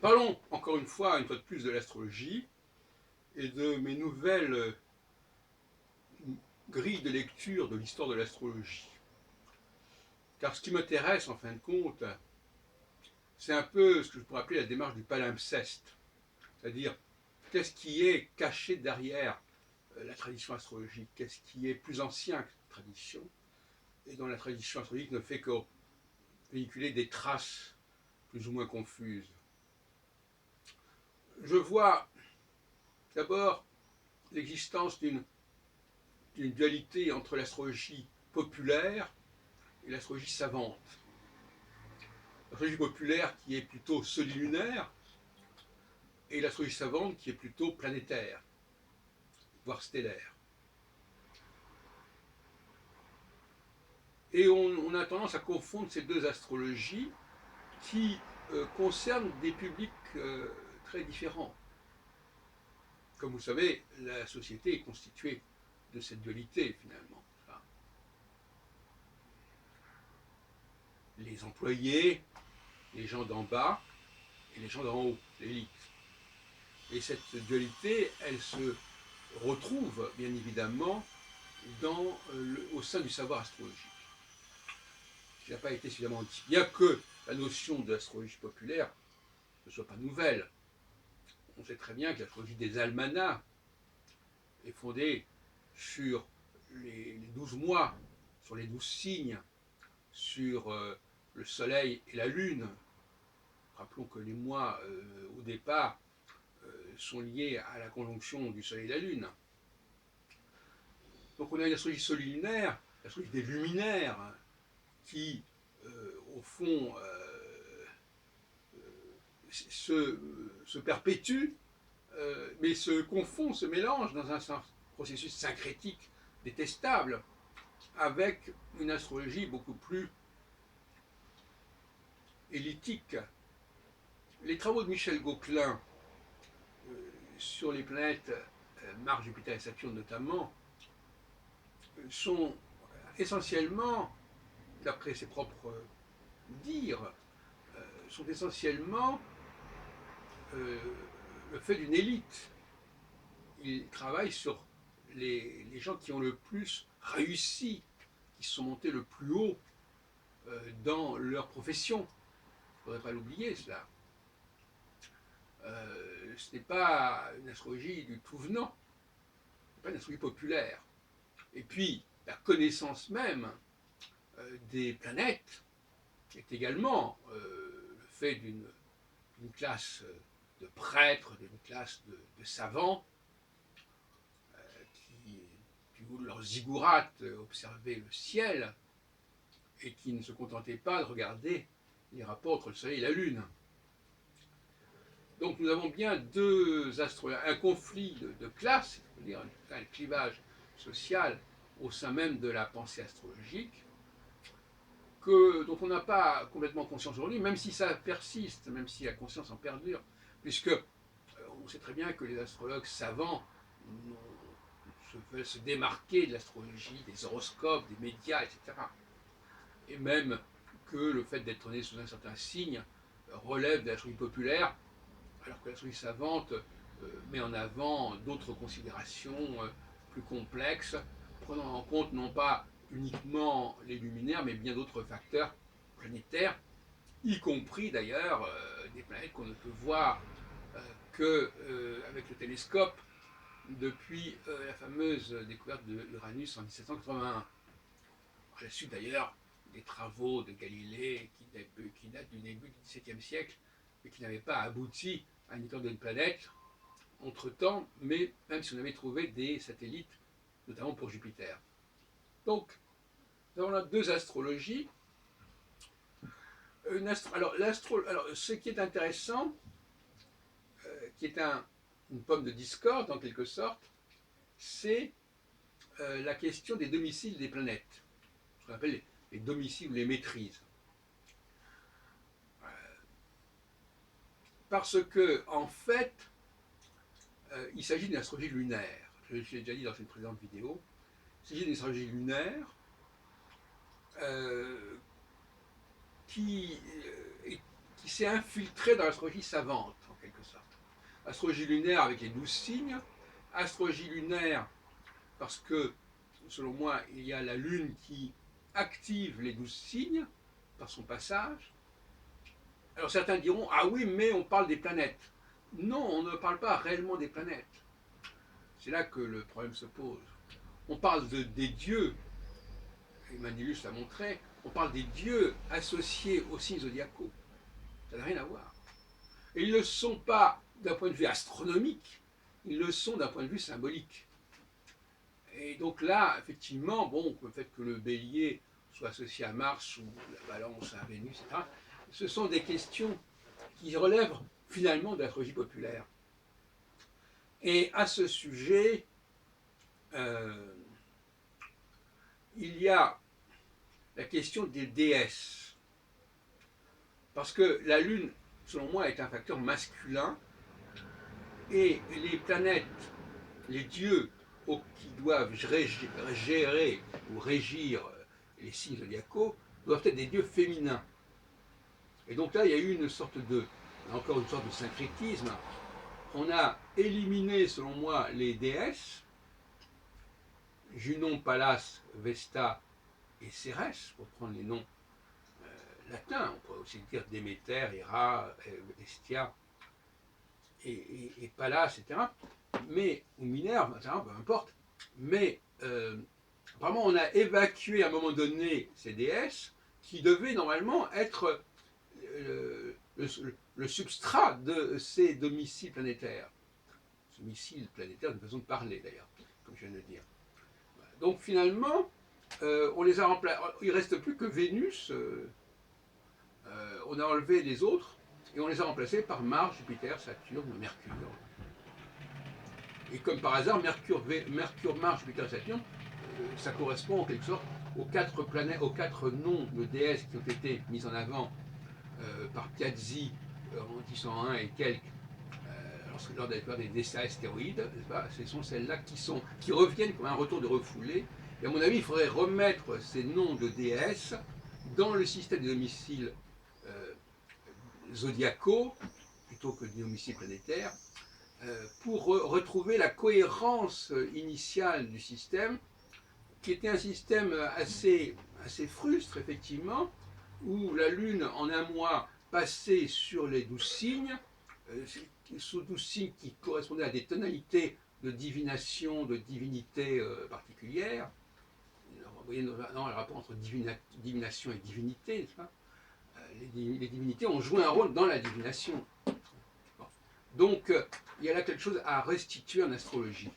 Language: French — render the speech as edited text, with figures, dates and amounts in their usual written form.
Parlons encore une fois de plus, de l'astrologie et de mes nouvelles grilles de lecture de l'histoire de l'astrologie. Car ce qui m'intéresse, en fin de compte, c'est un peu ce que je pourrais appeler la démarche du palimpseste. C'est-à-dire, qu'est-ce qui est caché derrière la tradition astrologique? Qu'est-ce qui est plus ancien que cette tradition? Et dont la tradition astrologique ne fait que véhiculer des traces plus ou moins confuses. Je vois d'abord l'existence d'une dualité entre l'astrologie populaire et l'astrologie savante. L'astrologie populaire qui est plutôt solilunaire et l'astrologie savante qui est plutôt planétaire, voire stellaire. Et on a tendance à confondre ces deux astrologies qui concernent des publics très différents. Comme vous le savez, la société est constituée de cette dualité finalement. Les employés, les gens d'en bas et les gens d'en haut, l'élite. Et cette dualité, elle se retrouve bien évidemment au sein du savoir astrologique. Qui n'a pas été suffisamment dit. Bien que la notion de l'astrologie populaire ne soit pas nouvelle. On sait très bien que l'astrologie des almanachs est fondée sur les 12 mois, sur les 12 signes, sur le soleil et la lune. Rappelons que les mois, au départ, sont liés à la conjonction du soleil et de la lune. Donc on a une astrologie solilunaire, l'astrologie des luminaires, qui, au fond, se perpétue, mais se confond, se mélange dans un processus syncrétique détestable, avec une astrologie beaucoup plus élitique. Les travaux de Michel Gauquelin sur les planètes Mars, Jupiter et Saturne notamment, sont essentiellement, d'après ses propres dires, sont essentiellement le fait d'une élite. Il travaille sur les gens qui ont le plus réussi, qui se sont montés le plus haut dans leur profession. Il ne faudrait pas l'oublier, cela. Ce n'est pas une astrologie du tout venant, ce n'est pas une astrologie populaire. Et puis, la connaissance même des planètes est également le fait d'une classe de prêtres, d'une classe de savants qui, du haut de leurs ziggourats, observaient le ciel et qui ne se contentaient pas de regarder les rapports entre le Soleil et la Lune. Donc nous avons bien un conflit de classe, c'est-à-dire un clivage social au sein même de la pensée astrologique, dont on n'a pas complètement conscience aujourd'hui, même si ça persiste, même si la conscience en perdure, puisque on sait très bien que les astrologues savants veulent se démarquer de l'astrologie, des horoscopes, des médias, etc. Et même que le fait d'être né sous un certain signe relève de l'astrologie populaire, alors que l'astrologie savante met en avant d'autres considérations plus complexes, prenant en compte non pas uniquement les luminaires, mais bien d'autres facteurs planétaires, y compris d'ailleurs des planètes qu'on ne peut voir qu'avec le télescope depuis la fameuse découverte de Uranus en 1781. À la suite d'ailleurs des travaux de Galilée qui datent du début du XVIIe siècle, mais qui n'avaient pas abouti à une découverte d'une planète entre-temps, mais même si on avait trouvé des satellites, notamment pour Jupiter. Donc, nous avons là deux astrologies. Alors, ce qui est intéressant, qui est une pomme de discorde en quelque sorte, c'est la question des domiciles des planètes, ce qu'on appelle les domiciles ou les maîtrises. Parce que, en fait, il s'agit d'une astrologie lunaire. Je l'ai déjà dit dans une précédente vidéo. Il s'agit d'une astrologie lunaire euh, qui, qui s'est infiltré dans l'astrologie savante, en quelque sorte. Astrologie lunaire avec les 12 signes, astrologie lunaire parce que, selon moi, il y a la Lune qui active les 12 signes par son passage. Alors certains diront, ah oui, mais on parle des planètes. Non, on ne parle pas réellement des planètes. C'est là que le problème se pose. On parle des dieux, et Manilius l'a montré, on parle des dieux associés aux signes zodiacaux. Ça n'a rien à voir. Et ils ne le sont pas d'un point de vue astronomique, ils le sont d'un point de vue symbolique. Et donc là, effectivement, bon, le fait que le bélier soit associé à Mars ou la balance à Vénus, etc., ce sont des questions qui relèvent finalement de l'astrologie populaire. Et à ce sujet, il y a la question des déesses. Parce que la Lune, selon moi, est un facteur masculin, et les planètes, les dieux qui doivent gérer ou régir les signes zodiacaux, doivent être des dieux féminins. Et donc là, il y a eu une sorte encore une sorte de syncrétisme. On a éliminé, selon moi, les déesses, Junon, Pallas, Vesta et Cérès, pour prendre les noms latins. On pourrait aussi dire Déméter, Héra, Hestia et Pallas, etc. Mais, ou Minerve, etc., peu importe. Mais apparemment, on a évacué à un moment donné ces déesses qui devaient normalement être le substrat de ces domiciles planétaires. Domiciles planétaires, une façon de parler d'ailleurs, comme je viens de le dire. Donc finalement, on les a remplacés. Il ne reste plus que Vénus. On a enlevé les autres et on les a remplacés par Mars, Jupiter, Saturne, Mercure. Et comme par hasard, Mercure, Mars, Jupiter, Saturne, ça correspond en quelque sorte aux 4 planètes, aux 4 noms de déesses qui ont été mis en avant par Piazzi en 1801 et quelques, lors de la découverte des astéroïdes. Ce sont celles-là qui reviennent comme un retour de refoulé. Et à mon avis, il faudrait remettre ces noms de déesses dans le système des domiciles zodiacaux, plutôt que des domiciles planétaires, pour retrouver la cohérence initiale du système, qui était un système assez frustre, effectivement, où la Lune, en un mois, passait sur les 12 signes, sous 12 signes qui correspondaient à des tonalités de divination, de divinité particulières. Vous voyez le rapport entre divination et divinité, n'est-ce pas ? Les divinités ont joué un rôle dans la divination. Bon. Donc, il y a là quelque chose à restituer en astrologie.